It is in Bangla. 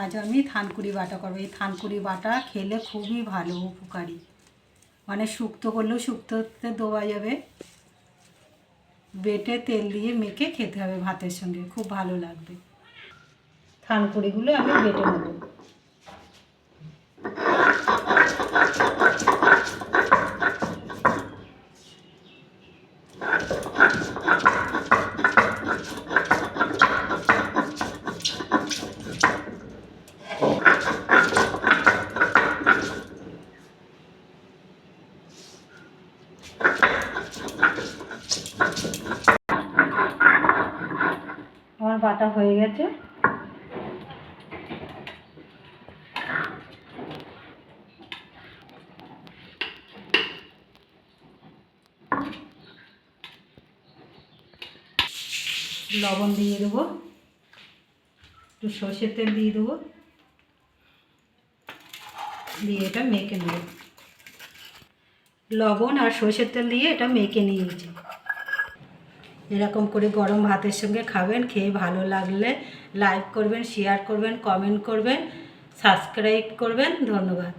আজ আমি থানকুনি বাটা করবো। এই থানকুনি বাটা খেলে খুবই ভালো, উপকারী। মানে শুক্তো করলেও শুক্তোতে দেওয়া যাবে, বেটে তেল দিয়ে মেখে খেতে হবে ভাতের সঙ্গে, খুব ভালো লাগবে। থানকুনিগুলো আমি বেটে নেব। আমার বাটা হয়ে গেছে। লবণ দিয়ে দেবো, একটু সর্ষের তেল দিয়ে দেবো, দিয়ে এটা মেখে নেব। লবণ আর সর্ষের তেল দিয়ে এটা মেখে নিয়েছি। এরকম করে গরম ভাতের সঙ্গে খাবেন। খেয়ে ভালো লাগলে লাইক করবেন, শেয়ার করবেন, কমেন্ট করবেন, সাবস্ক্রাইব করবেন। ধন্যবাদ।